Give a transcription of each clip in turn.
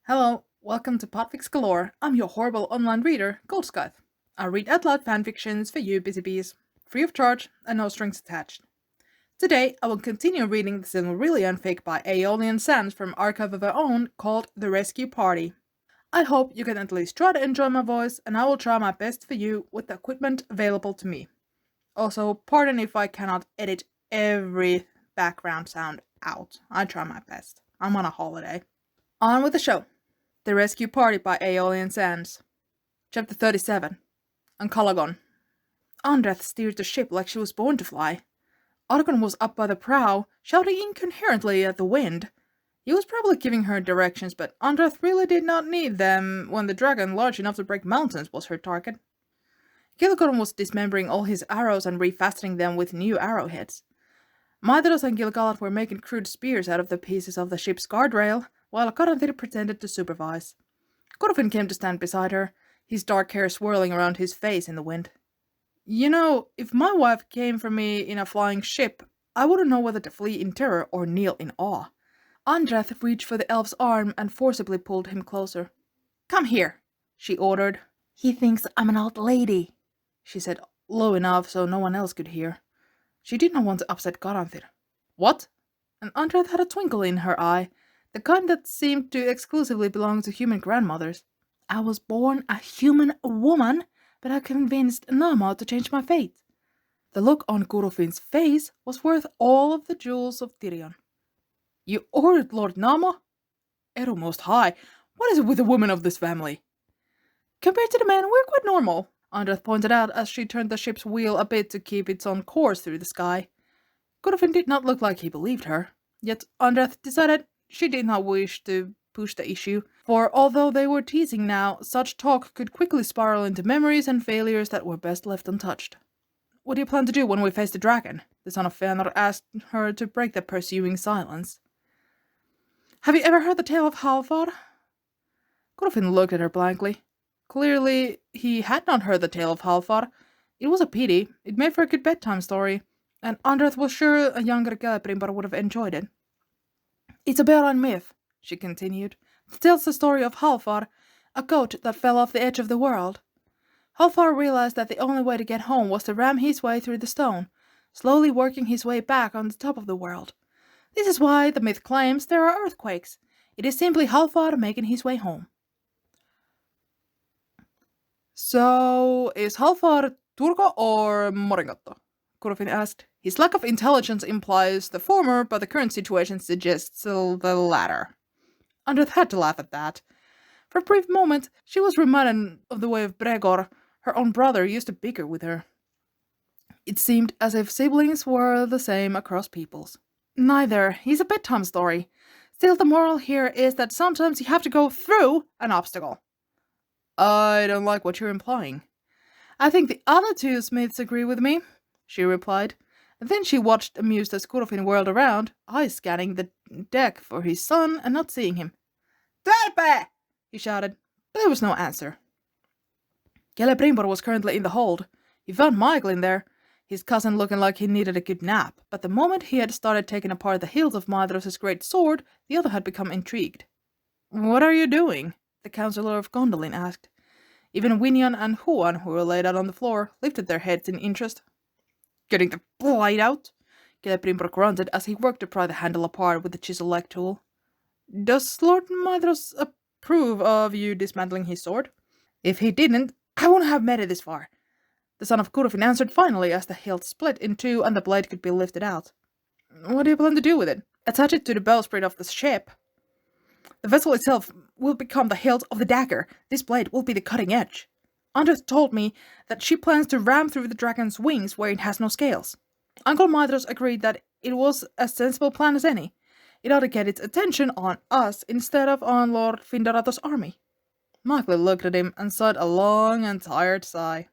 Hello, welcome to Podfic Galore. I'm your horrible online reader, Goldscythe. I read out loud fanfictions for you busy bees, free of charge and no strings attached. Today, I will continue reading the Silmarillion fic by Aeolian Sands from Archive of Our Own called The Rescue Party. I hope you can at least try to enjoy my voice, and I will try my best for you with the equipment available to me. Also, pardon if I cannot edit every background sound out. I try my best. I'm on a holiday. On with the show. The Rescue Party by Aeolian Sands. Chapter 37. Ancalagon. Andreth steered the ship like she was born to fly. Argon was up by the prow, shouting incoherently at the wind. He was probably giving her directions, but Andreth really did not need them when the dragon large enough to break mountains was her target. Gilgalad was dismembering all his arrows and refastening them with new arrowheads. Maedhros and Gilgalad were making crude spears out of the pieces of the ship's guardrail, while Caranthir pretended to supervise. Corvin came to stand beside her, his dark hair swirling around his face in the wind. You know, if my wife came for me in a flying ship, I wouldn't know whether to flee in terror or kneel in awe. Andreth reached for the elf's arm and forcibly pulled him closer. Come here, she ordered. He thinks I'm an old lady, she said, low enough so no one else could hear. She did not want to upset Caranthir. What? And Andreth had a twinkle in her eye, the kind that seemed to exclusively belong to human grandmothers. I was born a human woman, but I convinced Nama to change my fate. The look on Gurufin's face was worth all of the jewels of Tyrion. You ordered Lord Nama? Eru Most High, what is it with the women of this family? Compared to the men, we're quite normal, Andreth pointed out as she turned the ship's wheel a bit to keep its own course through the sky. Gurufin did not look like he believed her, yet Andreth decided she did not wish to push the issue, for although they were teasing now, such talk could quickly spiral into memories and failures that were best left untouched. What do you plan to do when we face the dragon? The son of Fëanor asked her to break the pursuing silence. Have you ever heard the tale of Halfar? Gurufin looked at her blankly. Clearly, he had not heard the tale of Halfar. It was a pity. It made for a good bedtime story, and Andreth was sure a younger Celebrimbar would have enjoyed it. It's a Beran myth, she continued. It tells the story of Halfar, a goat that fell off the edge of the world. Halfar realized that the only way to get home was to ram his way through the stone, slowly working his way back on the top of the world. This is why the myth claims there are earthquakes. It is simply Halfar making his way home. So, is Halfar Turko or Moringatto? Kurofin asked. His lack of intelligence implies the former, but the current situation suggests the latter. Andreth had to laugh at that. For a brief moment, she was reminded of the way of Bregor, her own brother, used to bicker with her. It seemed as if siblings were the same across peoples. Neither. He's a bedtime story. Still, the moral here is that sometimes you have to go through an obstacle. I don't like what you're implying. I think the other two Smiths agree with me, she replied. Then she watched, amused as Kurofin whirled around, eyes scanning the deck for his son and not seeing him. Terpe! He shouted, but there was no answer. Celebrimbar was currently in the hold. He found Michael in there, his cousin looking like he needed a good nap, but the moment he had started taking apart the hilt of Maedhros' great sword, the other had become intrigued. What are you doing? The Councillor of Gondolin asked. Even Winyan and Huan, who were laid out on the floor, lifted their heads in interest. Getting the blade out? Celebrimbar grunted as he worked to pry the handle apart with the chisel-like tool. Does Lord Maedhros approve of you dismantling his sword? If he didn't, I wouldn't have made it this far. The son of Kurofin answered finally as the hilt split in two and the blade could be lifted out. What do you plan to do with it? Attach it to the bowsprit of the ship. The vessel itself will become the hilt of the dagger. This blade will be the cutting edge. Andreth told me that she plans to ram through the dragon's wings where it has no scales. Uncle Maedhros agreed that it was a sensible plan as any. It ought to get its attention on us instead of on Lord Findarato's army. Michael looked at him and sighed a long and tired sigh.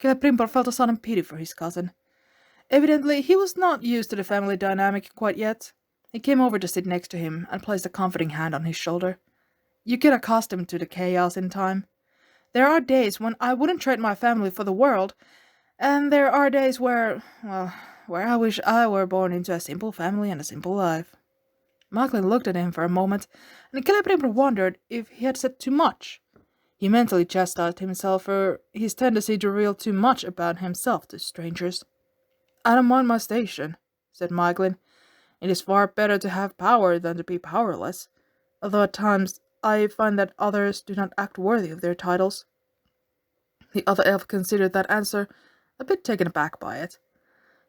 Celebrimbar felt a sudden pity for his cousin. Evidently, he was not used to the family dynamic quite yet. He came over to sit next to him and placed a comforting hand on his shoulder. You get accustomed to the chaos in time. There are days when I wouldn't trade my family for the world, and there are days where I wish I were born into a simple family and a simple life. Macklin looked at him for a moment, and Celebrimbor wondered if he had said too much. He mentally chastised himself for his tendency to reveal too much about himself to strangers. "I don't mind my station," said Macklin. "It is far better to have power than to be powerless, although at times I find that others do not act worthy of their titles." The other elf considered that answer, a bit taken aback by it.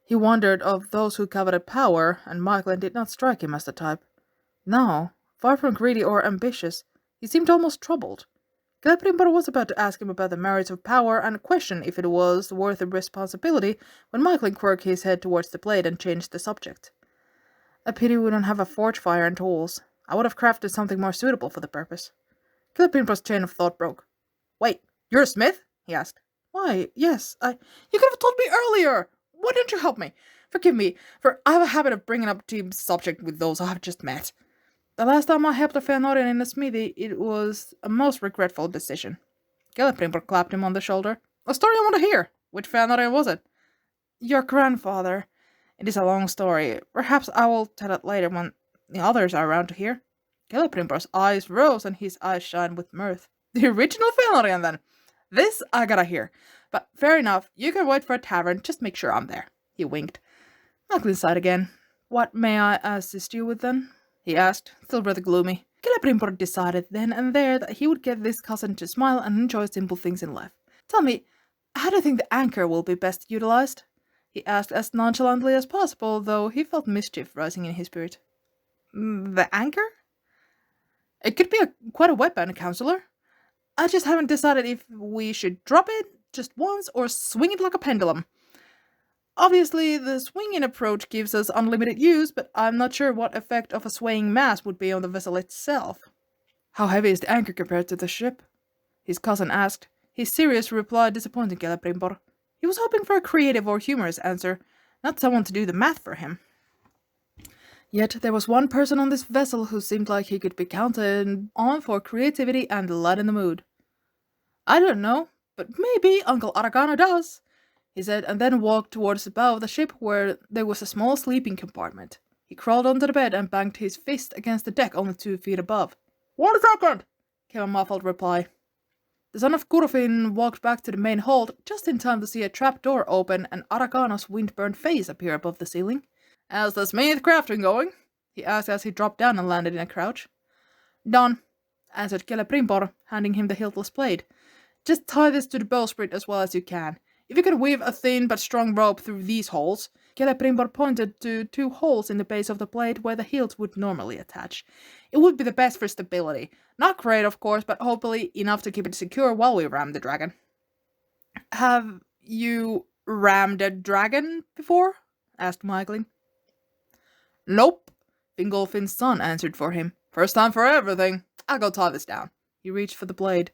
He wondered of those who coveted power, and Macklin did not strike him as the type. No, far from greedy or ambitious, he seemed almost troubled. Celebrimbor was about to ask him about the merits of power and question if it was worth the responsibility when Macklin quirked his head towards the blade and changed the subject. "A pity we don't have a forge fire and tools. I would have crafted something more suitable for the purpose." Celebrimbor's chain of thought broke. "Wait, you're a smith?" he asked. "Why, yes, You could have told me earlier! Why didn't you help me? Forgive me, for I have a habit of bringing up the subject with those I have just met. The last time I helped a Fëanorian in the smithy, it was a most regretful decision." Celebrimbor clapped him on the shoulder. "A story I want to hear. Which Fëanorian was it?" "Your grandfather. It is a long story. Perhaps I will tell it later when the others are around to hear." Celebrimbor's eyes rose and his eyes shined with mirth. "The original Fëanorian, then. This I gotta hear. But fair enough, you can wait for a tavern, just make sure I'm there." He winked. Macklin sighed again. "What may I assist you with, then?" he asked, still rather gloomy. Celebrimbor decided then and there that he would get this cousin to smile and enjoy simple things in life. "Tell me, how do you think the anchor will be best utilized?" he asked as nonchalantly as possible, though he felt mischief rising in his spirit. "The anchor? It could be quite a weapon, counselor. I just haven't decided if we should drop it just once or swing it like a pendulum. Obviously, the swinging approach gives us unlimited use, but I'm not sure what effect of a swaying mass would be on the vessel itself." "How heavy is the anchor compared to the ship?" his cousin asked. His serious reply disappointed Celebrimbor. He was hoping for a creative or humorous answer, not someone to do the math for him. Yet there was one person on this vessel who seemed like he could be counted on for creativity and light in the mood. "I don't know, but maybe Uncle Ancalagon does," he said, and then walked towards the bow of the ship where there was a small sleeping compartment. He crawled onto the bed and banged his fist against the deck only 2 feet above. "1 second!" came a muffled reply. The son of Kurfin walked back to the main hold just in time to see a trap door open and Aragano's wind-burned face appear above the ceiling. "How's the smith crafting going?" he asked as he dropped down and landed in a crouch. "Done," answered Celebrimbor, handing him the hiltless blade. "Just tie this to the bowsprit as well as you can. If you can weave a thin but strong rope through these holes," Celebrimbor pointed to 2 holes in the base of the blade where the hilt would normally attach. "It would be the best for stability. Not great, of course, but hopefully enough to keep it secure while we ram the dragon." "Have you rammed a dragon before?" asked Macklin. "Nope," Fingolfin's son answered for him. "First time for everything. I'll go tie this down." He reached for the blade.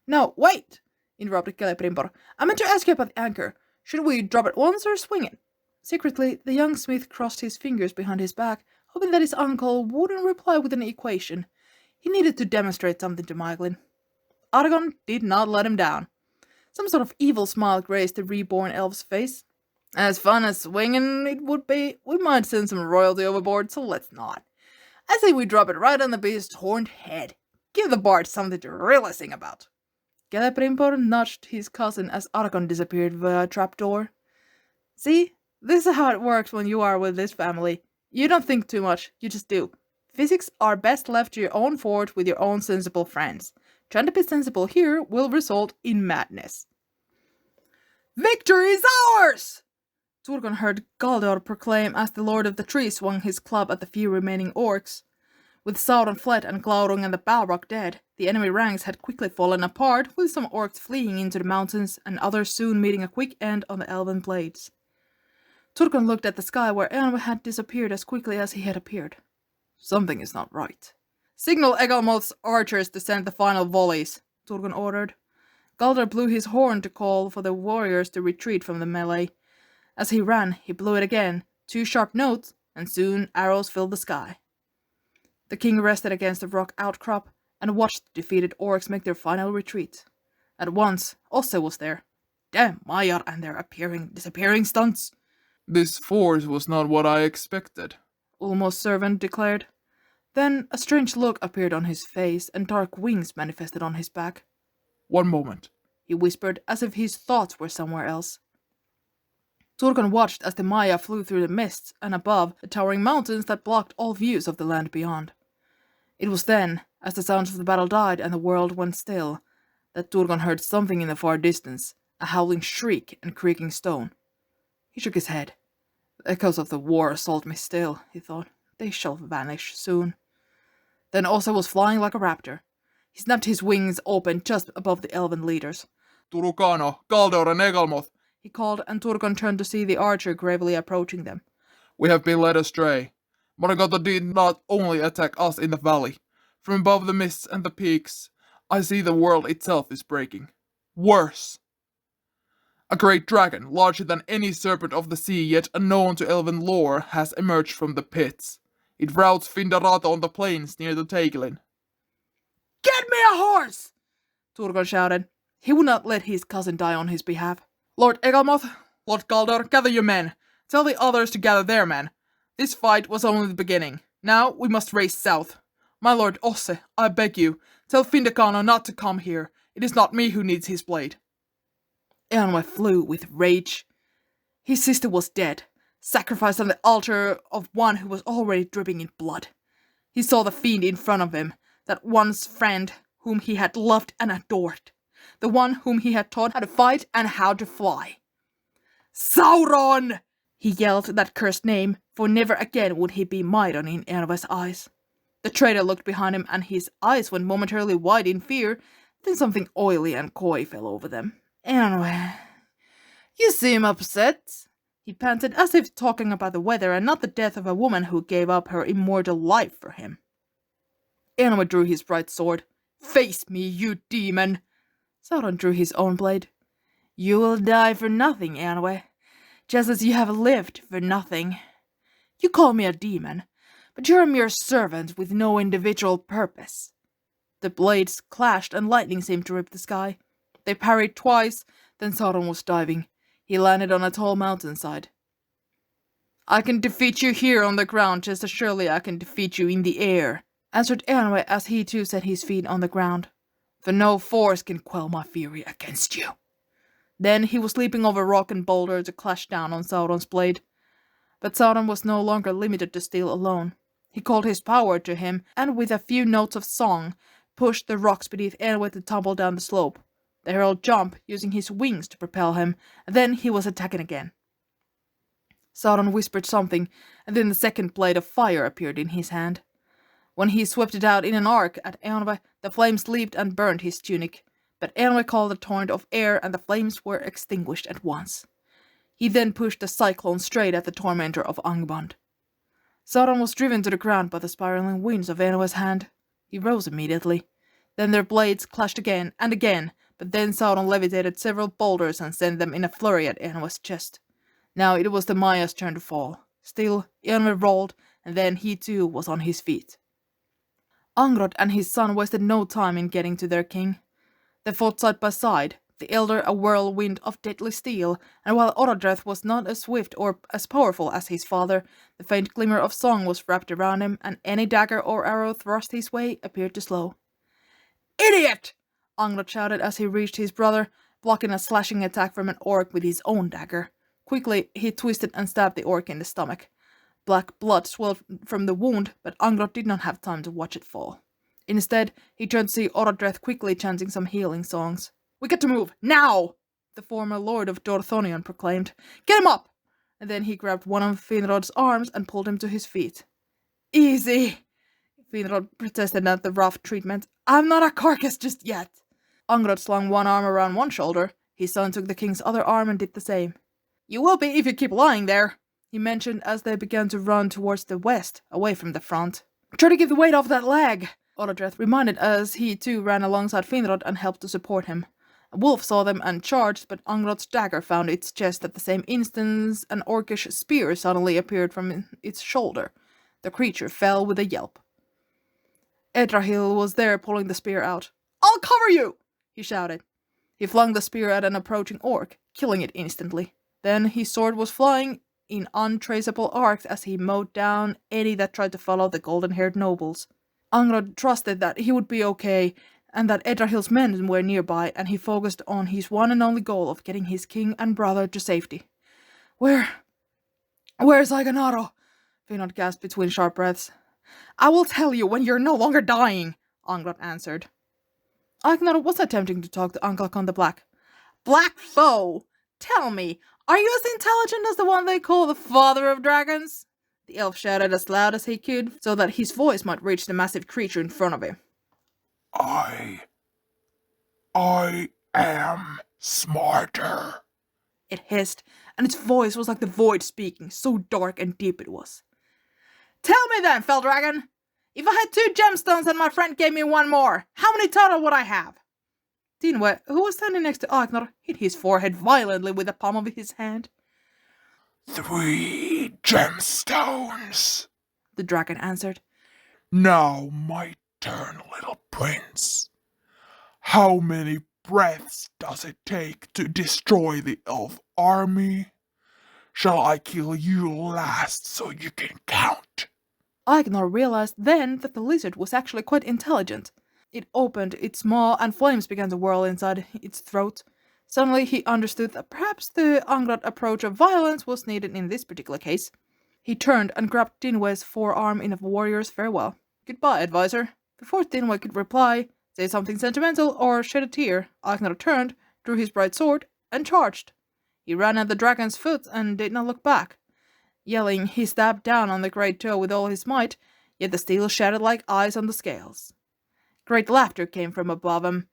"No, wait!" interrupted Celebrimbor. "I meant to ask you about the anchor. Should we drop it once or swing it?" Secretly, the young smith crossed his fingers behind his back, hoping that his uncle wouldn't reply with an equation. He needed to demonstrate something to Macklin. Aragorn did not let him down. Some sort of evil smile graced the reborn elf's face. "As fun as swinging it would be, we might send some royalty overboard, so let's not. I say we drop it right on the beast's horned head. Give the bard something to really sing about." Celebrimbor nudged his cousin as Aragorn disappeared via a trapdoor. "See, this is how it works when you are with this family. You don't think too much, you just do. Physics are best left to your own fort with your own sensible friends. Trying to be sensible here will result in madness." "Victory is ours!" Turgon heard Galdor proclaim as the Lord of the Tree swung his club at the few remaining orcs. With Sauron fled and Glaurung and the Balrog dead, the enemy ranks had quickly fallen apart, with some orcs fleeing into the mountains and others soon meeting a quick end on the elven blades. Turgon looked at the sky where Eonwë had disappeared as quickly as he had appeared. "Something is not right." "Signal Egalmoth's archers to send the final volleys," Turgon ordered. Galdor blew his horn to call for the warriors to retreat from the melee. As he ran, he blew it again, 2 sharp notes, and soon arrows filled the sky. The king rested against a rock outcrop and watched the defeated orcs make their final retreat. At once, Osse was there. Damn Maiar and their disappearing stunts. "This force was not what I expected," Ulmo's servant declared. Then a strange look appeared on his face and dark wings manifested on his back. "One moment," he whispered, as if his thoughts were somewhere else. Turgon watched as the Maya flew through the mists and above the towering mountains that blocked all views of the land beyond. It was then, as the sounds of the battle died and the world went still, that Turgon heard something in the far distance, a howling shriek and creaking stone. He shook his head. The echoes of the war assault me still, he thought. They shall vanish soon. Then Osse was flying like a raptor. He snapped his wings open just above the elven leaders. "Turukano, Galdor and Egelmoth, he called, and Turgon turned to see the archer gravely approaching them. we have been led astray. Morgoth did not only attack us in the valley. From above the mists and the peaks, I see the world itself is breaking. Worse! A great dragon, larger than any serpent of the sea yet unknown to elven lore, has emerged from the pits. It routs Findarato on the plains near the Tegelin. Get me a horse! Turgon shouted. He would not let his cousin die on his behalf. Lord Egelmoth, Lord Galdor, gather your men. Tell the others to gather their men. This fight was only the beginning. Now we must race south. My lord Osse, I beg you, tell Findakano not to come here. It is not me who needs his blade. Eanwe flew with rage. His sister was dead, sacrificed on the altar of one who was already dripping in blood. He saw the fiend in front of him, that once friend whom he had loved and adored, the one whom he had taught how to fight and how to fly. Sauron! He yelled that cursed name, for never again would he be Maidon in Eanwe's eyes. The traitor looked behind him, and his eyes went momentarily wide in fear, then something oily and coy fell over them. Eanwe, you seem upset, he panted, as if talking about the weather and not the death of a woman who gave up her immortal life for him. Eanwe drew his bright sword. Face me, you demon! Sauron drew his own blade. You will die for nothing, Eanwe, just as you have lived for nothing. You call me a demon, but you're a mere servant with no individual purpose. The blades clashed and lightning seemed to rip the sky. They parried twice, then Sauron was diving. He landed on a tall mountainside. I can defeat you here on the ground just as surely I can defeat you in the air, answered Eanwe as he too set his feet on the ground. For no force can quell my fury against you. Then he was leaping over rock and boulder to clash down on Sauron's blade. But Sauron was no longer limited to steel alone. He called his power to him, and with a few notes of song, pushed the rocks beneath Eanwe to tumble down the slope. The herald jumped, using his wings to propel him, and then he was attacking again. Sauron whispered something, and then the second blade of fire appeared in his hand. When he swept it out in an arc at Eanwe, the flames leaped and burned his tunic, but Eanwe called a torrent of air, and the flames were extinguished at once. He then pushed the cyclone straight at the tormentor of Angband. Sauron was driven to the ground by the spiraling winds of Eanwe's hand. He rose immediately. Then their blades clashed again and again, but then Sauron levitated several boulders and sent them in a flurry at Eanwe's chest. Now it was the Maya's turn to fall. Still, Eanwe rolled, and then he too was on his feet. Angrod and his son wasted no time in getting to their king. They fought side by side, the elder a whirlwind of deadly steel, and while Orodreth was not as swift or as powerful as his father, the faint glimmer of song was wrapped around him, and any dagger or arrow thrust his way appeared to slow. Idiot! Angrod shouted as he reached his brother, blocking a slashing attack from an orc with his own dagger. Quickly, he twisted and stabbed the orc in the stomach. Black blood swelled from the wound, but Angrod did not have time to watch it fall. Instead, he turned to see Orodreth quickly chanting some healing songs. We got to move, now! The former lord of Dorthonion proclaimed. Get him up! And then he grabbed one of Finrod's arms and pulled him to his feet. Easy! Finrod protested at the rough treatment. I'm not a carcass just yet! Angrod slung one arm around one shoulder. His son took the king's other arm and did the same. You will be if you keep lying there, he mentioned as they began to run towards the west, away from the front. Try to get the weight off that leg, Orodreth reminded as he too ran alongside Finrod and helped to support him. A wolf saw them and charged, but Angrod's dagger found its chest at the same instant. An orcish spear suddenly appeared from its shoulder. The creature fell with a yelp. Edrahil was there pulling the spear out. I'll cover you! He shouted. He flung the spear at an approaching orc, killing it instantly. Then his sword was flying in untraceable arcs as he mowed down any that tried to follow the golden-haired nobles. Angrod trusted that he would be okay, and that Edrahil's men were nearby, and he focused on his one and only goal of getting his king and brother to safety. Where's Iganaro? Vinod gasped between sharp breaths. I will tell you when you're no longer dying, Angrod answered. Iganaro was attempting to talk to Ancalagon the Black. Black foe! Tell me, are you as intelligent as the one they call the Father of Dragons? The elf shouted as loud as he could, so that his voice might reach the massive creature in front of him. I am smarter, it hissed, and its voice was like the void speaking, so dark and deep it was. Tell me then, Feldragon! If I had 2 gemstones and my friend gave me 1 more, how many total would I have? Tinwe, who was standing next to Agnar, hit his forehead violently with the palm of his hand. 3 gemstones, the dragon answered. Now my turn, little prince. How many breaths does it take to destroy the elf army? Shall I kill you last so you can count? Agnar realized then that the lizard was actually quite intelligent. It opened its maw and flames began to whirl inside its throat. Suddenly he understood that perhaps the Angrod approach of violence was needed in this particular case. He turned and grabbed Tinwe's forearm in a warrior's farewell. Goodbye, advisor. Before Tinwe could reply, say something sentimental, or shed a tear, Agnar turned, drew his bright sword, and charged. He ran at the dragon's foot and did not look back. Yelling, he stabbed down on the great toe with all his might, yet the steel shattered like ice on the scales. Great laughter came from above him.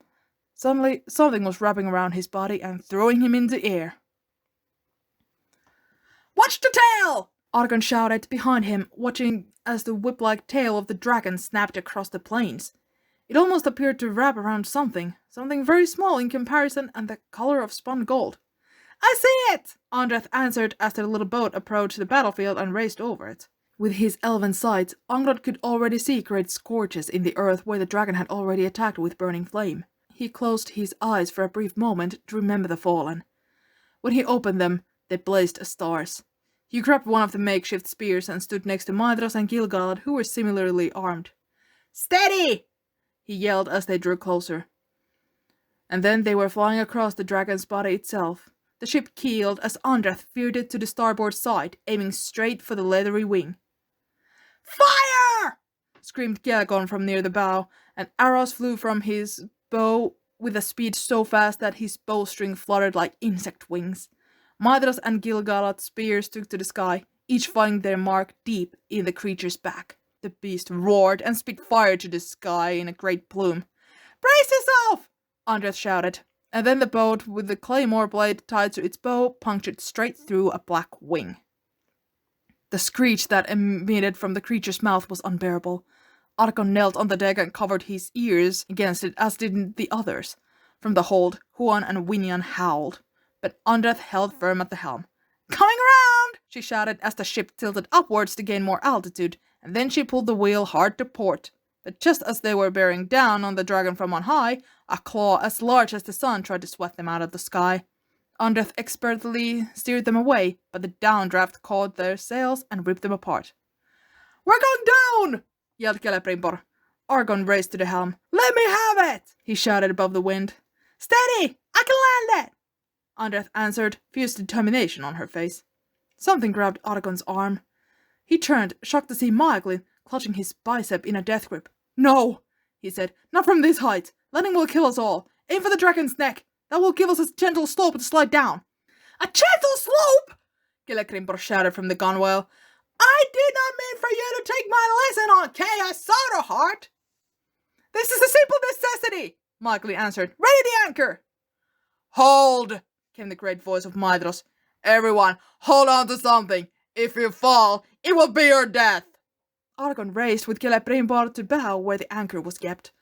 Suddenly, something was wrapping around his body and throwing him into the air. Watch the tail! Argon shouted behind him, watching as the whip-like tail of the dragon snapped across the plains. It almost appeared to wrap around something very small in comparison and the color of spun gold. I see it! Andreth answered as the little boat approached the battlefield and raced over it. With his elven sight, Angrod could already see great scorches in the earth where the dragon had already attacked with burning flame. He closed his eyes for a brief moment to remember the fallen. When he opened them, they blazed as stars. He grabbed one of the makeshift spears and stood next to Maedhros and Gilgalad, who were similarly armed. Steady! He yelled as they drew closer. And then they were flying across the dragon's body itself. The ship keeled as Andreth veered it to the starboard side, aiming straight for the leathery wing. Fire! Screamed Ancalagon from near the bow, and arrows flew from his bow with a speed so fast that his bowstring fluttered like insect wings. Maedhros and Gilgalad's spears took to the sky, each finding their mark deep in the creature's back. The beast roared and spit fire to the sky in a great plume. Brace yourself! Andreth shouted, and then the boat with the claymore blade tied to its bow punctured straight through a black wing. The screech that emitted from the creature's mouth was unbearable. Argon knelt on the deck and covered his ears against it, as did the others. From the hold, Huan and Winian howled, but Andreth held firm at the helm. Coming around! She shouted as the ship tilted upwards to gain more altitude, and then she pulled the wheel hard to port. But just as they were bearing down on the dragon from on high, a claw as large as the sun tried to sweat them out of the sky. Andreth expertly steered them away, but the downdraft caught their sails and ripped them apart. We're going down! Yelled Celebrimbor. Argon raced to the helm. Let me have it! He shouted above the wind. Steady! I can land it! Andreth answered, fierce determination on her face. Something grabbed Argon's arm. He turned, shocked to see Maeglin clutching his bicep in a death grip. No, he said, not from this height. Landing will kill us all. Aim for the dragon's neck. That will give us a gentle slope to slide down. A gentle slope? Celebrimbor shouted from the gunwale. I did not mean for you to take my lesson on chaos, Soda Heart. This is a simple necessity, Maeglin answered. Ready the anchor. Hold, came the great voice of Maedhros. Everyone, hold on to something. If you fall, it will be your death. Argon raced with Celebrimbor to bow where the anchor was kept.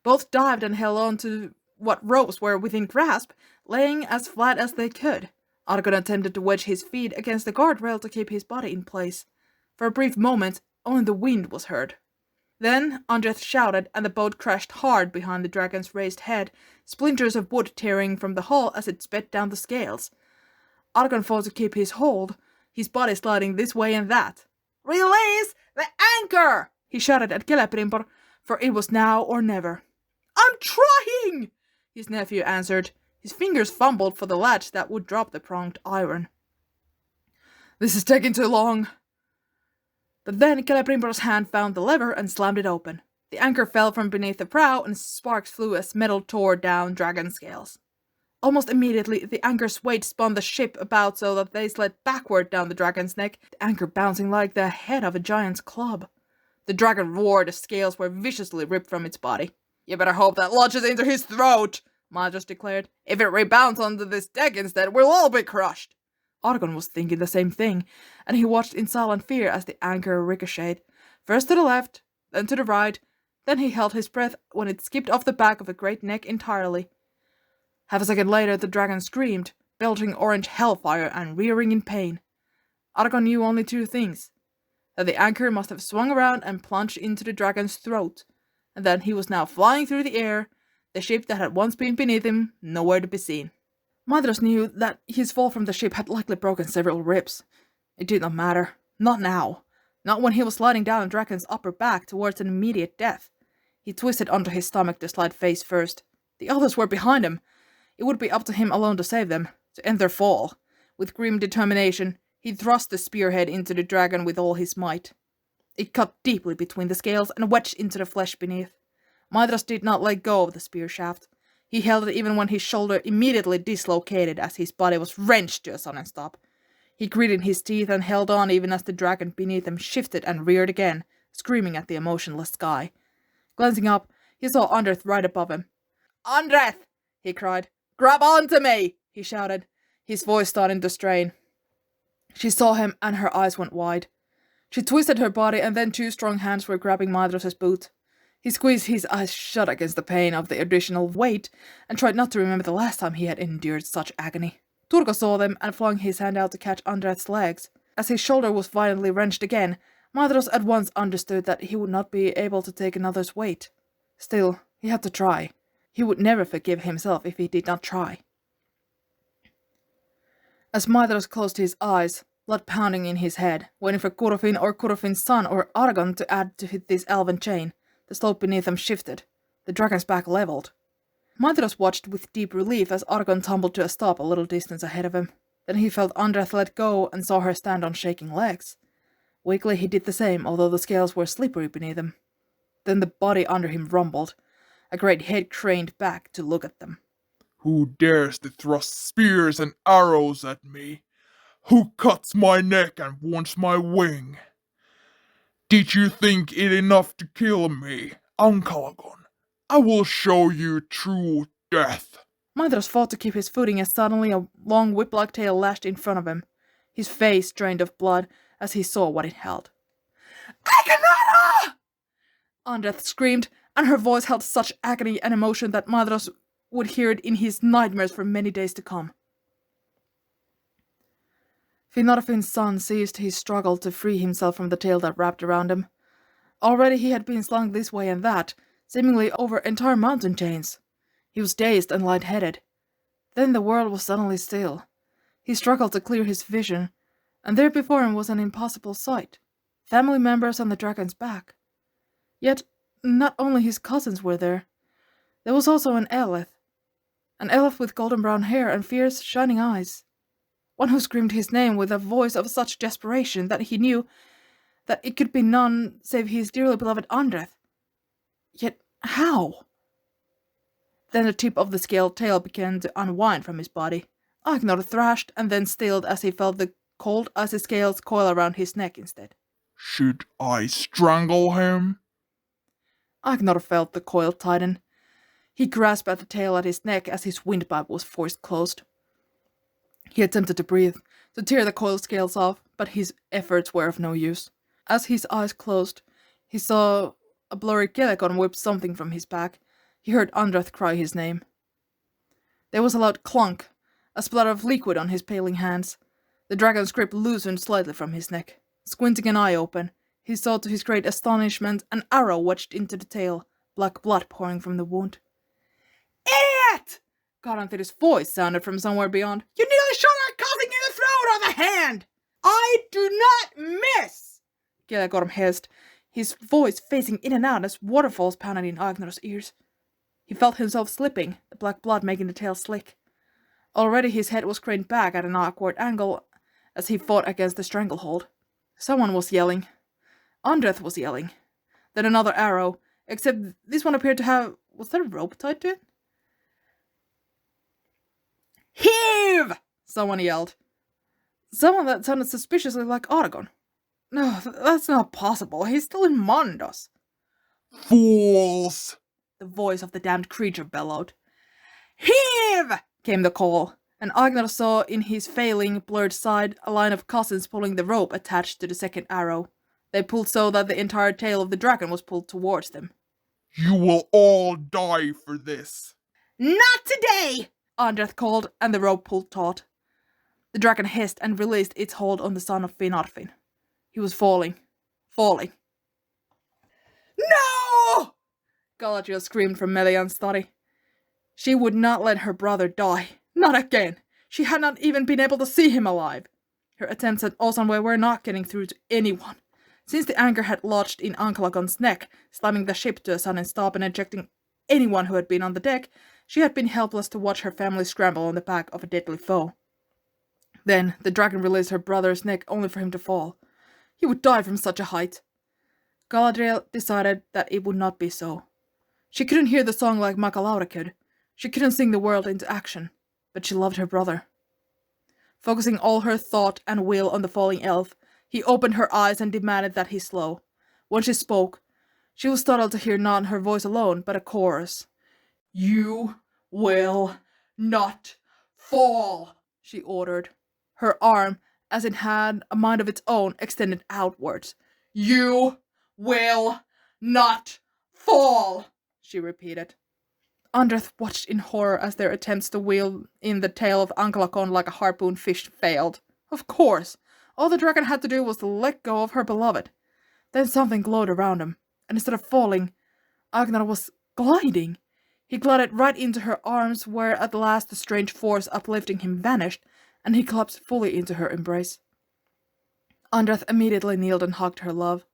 Both dived and held on to what ropes were within grasp, laying as flat as they could. Argon attempted to wedge his feet against the guardrail to keep his body in place. For a brief moment, only the wind was heard. Then Andreth shouted, and the boat crashed hard behind the dragon's raised head, splinters of wood tearing from the hull as it sped down the scales. Argon fought to keep his hold. his body sliding this way and that. "Release the anchor!" he shouted at Celebrimbor, for it was now or never. "I'm trying!" his nephew answered. His fingers fumbled for the latch that would drop the pronged iron. "This is taking too long." But then Celebrimbor's hand found the lever and slammed it open. The anchor fell from beneath the prow and sparks flew as metal tore down dragon scales. Almost immediately, the anchor's weight spun the ship about so that they slid backward down the dragon's neck, the anchor bouncing like the head of a giant's club. The dragon roared as scales were viciously ripped from its body. "You better hope that lodges into his throat," Madras declared. "If it rebounds onto this deck instead, we'll all be crushed." Argon was thinking the same thing, and he watched in silent fear as the anchor ricocheted, first to the left, then to the right, then he held his breath when it skipped off the back of the great neck entirely. Half a second later, the dragon screamed, belching orange hellfire and rearing in pain. Argon knew only two things: that the anchor must have swung around and plunged into the dragon's throat, and that he was now flying through the air, the ship that had once been beneath him, nowhere to be seen. Madras knew that his fall from the ship had likely broken several ribs. It did not matter. Not now. Not when he was sliding down the dragon's upper back towards an immediate death. He twisted onto his stomach to slide face first. The others were behind him. It would be up to him alone to save them, to end their fall. With grim determination, he thrust the spearhead into the dragon with all his might. It cut deeply between the scales and wedged into the flesh beneath. Madras did not let go of the spear shaft. He held it even when his shoulder immediately dislocated as his body was wrenched to a sudden stop. He gritted his teeth and held on even as the dragon beneath him shifted and reared again, screaming at the emotionless sky. Glancing up, he saw Andreth right above him. "Andreth!" he cried. "Grab onto me!" he shouted, his voice starting to strain. She saw him and her eyes went wide. She twisted her body and then two strong hands were grabbing Madras's boot. He squeezed his eyes shut against the pain of the additional weight and tried not to remember the last time he had endured such agony. Turko saw them and flung his hand out to catch Andreth's legs. As his shoulder was violently wrenched again, Madras at once understood that he would not be able to take another's weight. Still, he had to try. He would never forgive himself if he did not try. As Madras closed his eyes, blood pounding in his head, waiting for Kurofin or Kurofin's son or Argon to add to this elven chain, the slope beneath them shifted. The dragon's back leveled. Madras watched with deep relief as Argon tumbled to a stop a little distance ahead of him. Then he felt Andreth let go and saw her stand on shaking legs. Weakly he did the same, although the scales were slippery beneath him. Then the body under him rumbled. A great head craned back to look at them. "Who dares to thrust spears and arrows at me? Who cuts my neck and wants my wing? Did you think it enough to kill me, Ancalagon? I will show you true death." Madras fought to keep his footing as suddenly a long whip-like tail lashed in front of him. His face drained of blood as he saw what it held. "Agamemnon!" Andreth screamed, and her voice held such agony and emotion that Madras would hear it in his nightmares for many days to come. Finarfin's son ceased his struggle to free himself from the tail that wrapped around him. Already he had been slung this way and that, seemingly over entire mountain chains. He was dazed and lightheaded. Then the world was suddenly still. He struggled to clear his vision, and there before him was an impossible sight. Family members on the dragon's back. Yet, not only his cousins were there. There was also an elf with golden brown hair and fierce, shining eyes. One who screamed his name with a voice of such desperation that he knew that it could be none save his dearly beloved Andreth. Yet how? Then the tip of the scaled tail began to unwind from his body. Agnor thrashed and then stilled as he felt the cold icy scales coil around his neck instead. "Should I strangle him?" Agnor felt the coil tighten. He grasped at the tail at his neck as his windpipe was forced closed. He attempted to breathe, to tear the coil scales off, but his efforts were of no use. As his eyes closed, he saw a blurry Ancalagon whip something from his back. He heard Andreth cry his name. There was a loud clunk, a splatter of liquid on his paling hands. The dragon's grip loosened slightly from his neck. Squinting an eye open, he saw to his great astonishment an arrow wedged into the tail, black blood pouring from the wound. "Idiot!" Garanthid's voice sounded from somewhere beyond. "You nearly shot our cousin in the throat of the hand! I do not miss! Ancalagon hissed, his voice phasing in and out as waterfalls pounded in Agnar's ears. He felt himself slipping, the black blood making the tail slick. Already his head was craned back at an awkward angle as he fought against the stranglehold. Someone was yelling. Andreth was yelling. Then another arrow, except this one appeared to have... was there a rope tied to it? Heave! Someone yelled. Someone that sounded suspiciously like Aragon. No, that's not possible. He's still in Mondos. Fools! The voice of the damned creature bellowed. Heave! Came the call, and Agnar saw in his failing, blurred sight a line of cousins pulling the rope attached to the second arrow. They pulled so that the entire tail of the dragon was pulled towards them. You will all die for this. Not today! Andreth called, and the rope pulled taut. The dragon hissed and released its hold on the son of Finarfin. He was falling. Falling. No! Galadriel screamed from Melian's study. She would not let her brother die. Not again. She had not even been able to see him alive. Her attempts at Osanwe were not getting through to anyone. Since the anchor had lodged in Ancalagon's neck, slamming the ship to a sudden stop and ejecting anyone who had been on the deck, she had been helpless to watch her family scramble on the back of a deadly foe. Then the dragon released her brother's neck only for him to fall. He would die from such a height. Galadriel decided that it would not be so. She couldn't hear the song like Makalaura could. She couldn't sing the world into action, but she loved her brother. Focusing all her thought and will on the falling elf, he opened her eyes and demanded that he slow. When she spoke, she was startled to hear not her voice alone, but a chorus. You will not fall, she ordered. Her arm, as it had a mind of its own, extended outwards. You will not fall, she repeated. Andreth watched in horror as their attempts to wheel in the tail of Ancalagon like a harpoon fish failed. Of course, all the dragon had to do was to let go of her beloved. Then something glowed around him, and instead of falling, Agnar was gliding. He glided right into her arms, where at last the strange force uplifting him vanished, and he collapsed fully into her embrace. Andreth immediately kneeled and hugged her love.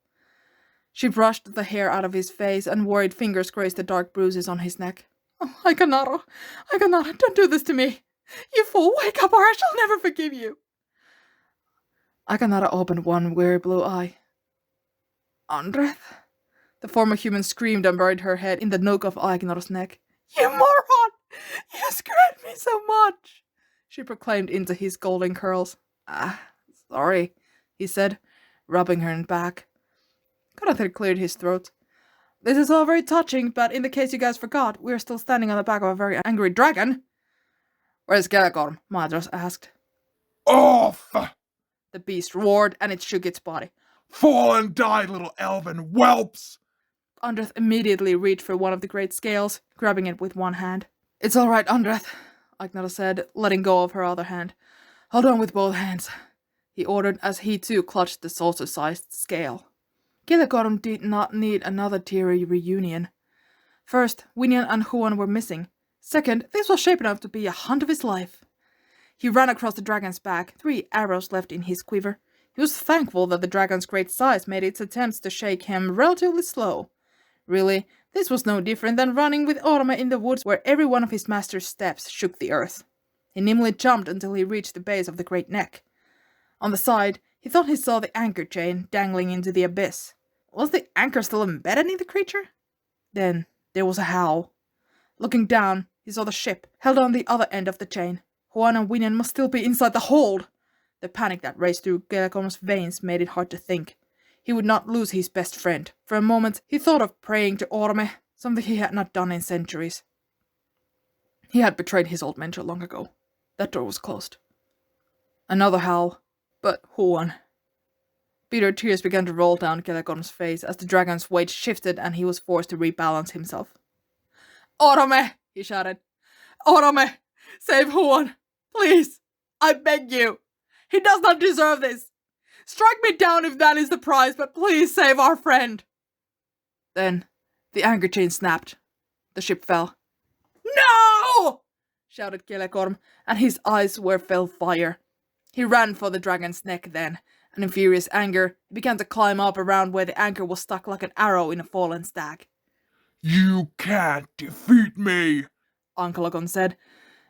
She brushed the hair out of his face, and worried fingers grazed the dark bruises on his neck. Oh, Icanaro, don't do this to me. You fool, wake up or I shall never forgive you. Icanaro opened one weary blue eye. Andreth? The former human screamed and buried her head in the nook of Agnaro's neck. You moron! You scared me so much! She proclaimed into his golden curls. Sorry, he said, rubbing her back. Galadriel cleared his throat. This is all very touching, but in the case you guys forgot, we are still standing on the back of a very angry dragon. Where's Ancalagon? Madros asked. Off! The beast roared, and it shook its body. Fall and die, little elven whelps! Andreth immediately reached for one of the great scales, grabbing it with one hand. It's all right, Andreth, Agnara said, letting go of her other hand. Hold on with both hands, he ordered as he too clutched the saucer-sized scale. Ancalagon did not need another teary reunion. First, Winian and Huan were missing. Second, this was shaping up to be a hunt of his life. He ran across the dragon's back, 3 arrows left in his quiver. He was thankful that the dragon's great size made its attempts to shake him relatively slow. Really, this was no different than running with Orme in the woods where every one of his master's steps shook the earth. He nimbly jumped until he reached the base of the great neck. On the side, he thought he saw the anchor chain dangling into the abyss. Was the anchor still embedded in the creature? Then there was a howl. Looking down, he saw the ship, held on the other end of the chain. Juan and Winian must still be inside the hold. The panic that raced through Ancalagon's veins made it hard to think. He would not lose his best friend. For a moment, he thought of praying to Orme, something he had not done in centuries. He had betrayed his old mentor long ago. That door was closed. Another howl. But Juan. Bitter tears began to roll down Ancalagon's face as the dragon's weight shifted and he was forced to rebalance himself. Orme! He shouted. Orme! Save Juan! Please! I beg you! He does not deserve this! Strike me down if that is the price, but please save our friend! Then, the anchor chain snapped. The ship fell. No! Shouted Ancalagon, and his eyes were fell fire. He ran for the dragon's neck then, and in furious anger, he began to climb up around where the anchor was stuck like an arrow in a fallen stag. You can't defeat me, Ancalagon said,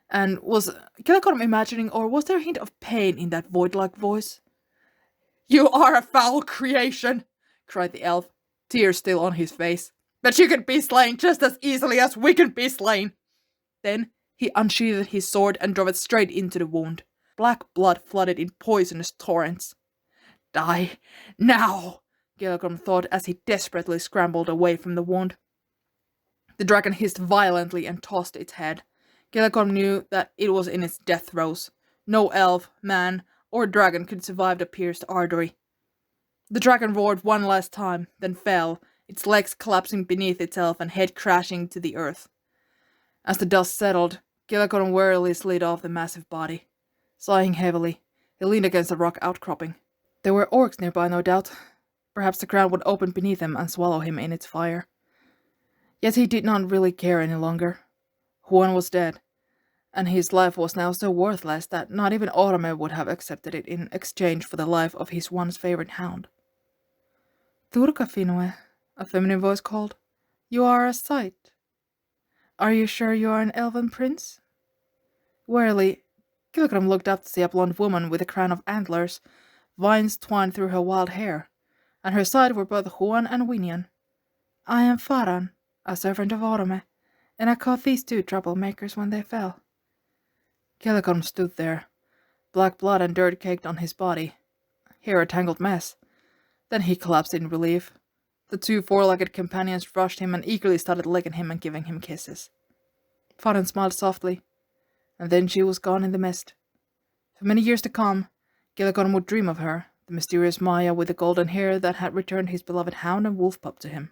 and was Gillicorm imagining, or was there a hint of pain in that void-like voice? You are a foul creation, cried the elf, tears still on his face. But you can be slain just as easily as we can be slain. Then he unsheathed his sword and drove it straight into the wound. Black blood flooded in poisonous torrents. Die now, Gillicorm thought as he desperately scrambled away from the wound. The dragon hissed violently and tossed its head. Gillicorm knew that it was in its death throes. No elf, man, or dragon could survive the pierced artery. The dragon roared one last time, then fell, its legs collapsing beneath itself and head crashing to the earth. As the dust settled, Gillicorm wearily slid off the massive body. Sighing heavily, he leaned against a rock outcropping. There were orcs nearby, no doubt. Perhaps the ground would open beneath him and swallow him in its fire. Yet he did not really care any longer. Juan was dead, and his life was now so worthless that not even Orome would have accepted it in exchange for the life of his once favorite hound. Turka Finue, a feminine voice called. You are a sight. Are you sure you are an elven prince? Warily, Gillicorm looked up to see a blonde woman with a crown of antlers, vines twined through her wild hair. At her side were both Juan and Winian. I am Faran, a servant of Orome, and I caught these two troublemakers when they fell. Gillicorm stood there, black blood and dirt caked on his body. Here a tangled mess. Then he collapsed in relief. The two four-legged companions rushed him and eagerly started licking him and giving him kisses. Faran smiled softly, and then she was gone in the mist. For many years to come, Gillicorm would dream of her, the mysterious Maya with the golden hair that had returned his beloved hound and wolf pup to him.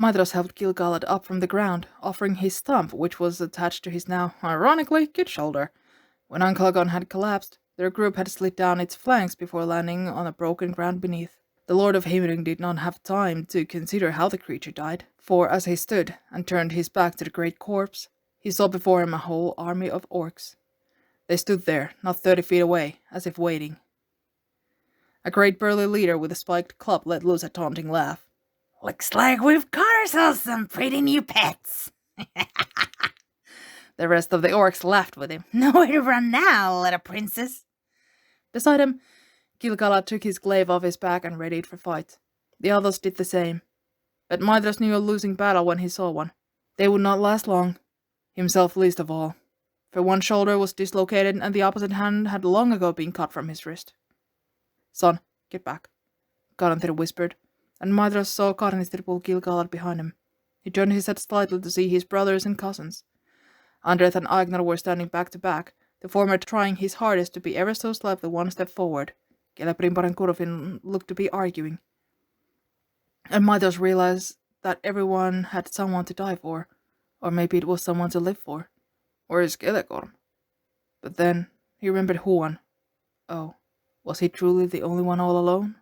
Maedhros helped Gil-galad up from the ground, offering his stump, which was attached to his now, ironically, good shoulder. When Ancalagon had collapsed, their group had slid down its flanks before landing on the broken ground beneath. The Lord of Himring did not have time to consider how the creature died, for as he stood and turned his back to the great corpse, he saw before him a whole army of orcs. They stood there, not 30 feet away, as if waiting. A great burly leader with a spiked club let loose a taunting laugh. Looks like we've caught ourselves some pretty new pets. The rest of the orcs laughed with him. Nowhere to run now, little princess. Beside him, Gil-galad took his glaive off his back and readied for fight. The others did the same. But Maedhros knew a losing battle when he saw one. They would not last long, himself least of all, for one shoulder was dislocated and the opposite hand had long ago been cut from his wrist. Son, get back, Garanthir whispered, and Maedhros saw Garnithir pull Gil-galad behind him. He turned his head slightly to see his brothers and cousins. Andreth and Aegnar were standing back to back, the former trying his hardest to be ever so slightly one step forward. Celebrimbar and Curufin looked to be arguing. And Maedhros realized that everyone had someone to die for, or maybe it was someone to live for. Where is Gillicorm? But then he remembered Juan. Oh, was he truly the only one all alone?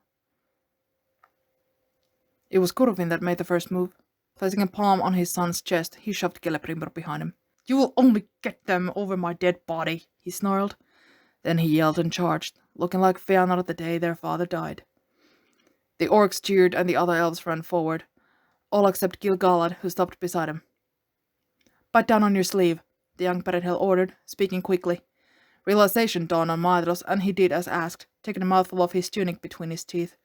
It was Curufin that made the first move. Placing a palm on his son's chest, he shoved Celebrimbar behind him. You will only get them over my dead body, he snarled. Then he yelled and charged, looking like Fëanor the day their father died. The orcs cheered and the other elves ran forward, all except Gil-galad, who stopped beside him. Bite down on your sleeve, the young Perenhel ordered, speaking quickly. Realization dawned on Maedhros, and he did as asked, taking a mouthful of his tunic between his teeth.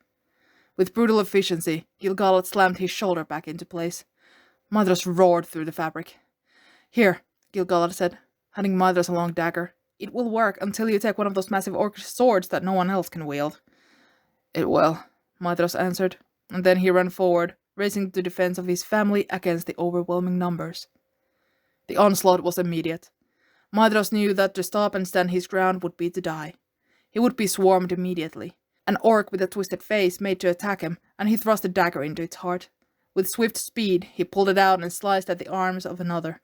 With brutal efficiency, Gil-galad slammed his shoulder back into place. Maedhros roared through the fabric. Here, Gil-galad said, handing Maedhros a long dagger. It will work until you take one of those massive orcish swords that no one else can wield. It will, Maedhros answered, and then he ran forward, racing to defense of his family against the overwhelming numbers. The onslaught was immediate. Maedhros knew that to stop and stand his ground would be to die. He would be swarmed immediately. An orc with a twisted face made to attack him, and he thrust a dagger into its heart. With swift speed, he pulled it out and sliced at the arms of another.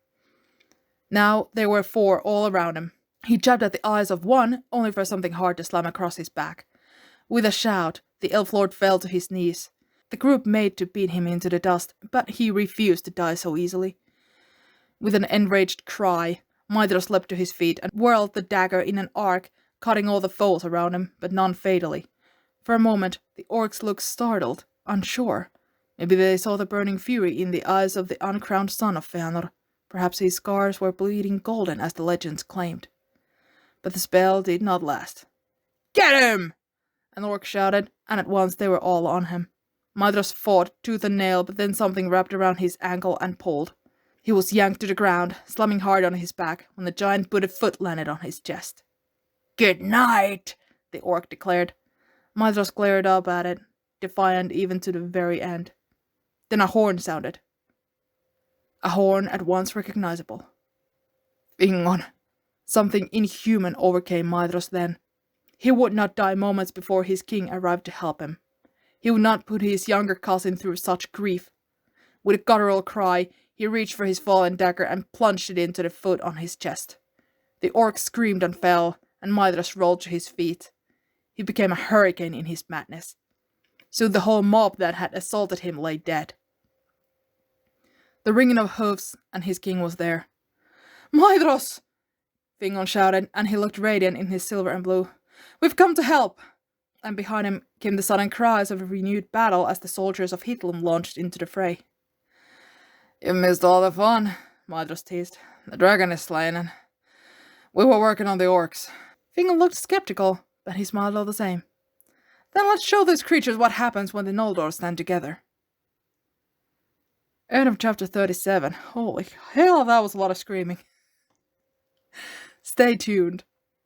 Now there were 4 all around him. He jabbed at the eyes of one, only for something hard to slam across his back. With a shout, the elf lord fell to his knees. The group made to beat him into the dust, but he refused to die so easily. With an enraged cry, Maedhros leapt to his feet and whirled the dagger in an arc, cutting all the foes around him, but none fatally. For a moment, the orcs looked startled, unsure. Maybe they saw the burning fury in the eyes of the uncrowned son of Fëanor. Perhaps his scars were bleeding golden as the legends claimed. But the spell did not last. "Get him!" an orc shouted, and at once they were all on him. Maedhros fought tooth and nail, but then something wrapped around his ankle and pulled. He was yanked to the ground, slumming hard on his back, when the giant booted foot landed on his chest. Good night, the orc declared. Maedhros glared up at it, defiant even to the very end. Then a horn sounded. A horn at once recognizable. Fingon. Something inhuman overcame Maedhros then. He would not die moments before his king arrived to help him. He would not put his younger cousin through such grief. With a guttural cry, he reached for his fallen dagger and plunged it into the foot on his chest. The orc screamed and fell, and Maedhros rolled to his feet. He became a hurricane in his madness. Soon the whole mob that had assaulted him lay dead. The ringing of hoofs, and his king was there. "Maedhros!" Fingon shouted, and he looked radiant in his silver and blue. "We've come to help!" And behind him came the sudden cries of a renewed battle as the soldiers of Hithlum launched into the fray. "You missed all the fun," Maedhros teased. "The dragon is slain, and we were working on the orcs." Fingon looked skeptical, but he smiled all the same. "Then let's show these creatures what happens when the Noldor stand together." End of chapter 37. Holy hell, that was a lot of screaming. Stay tuned.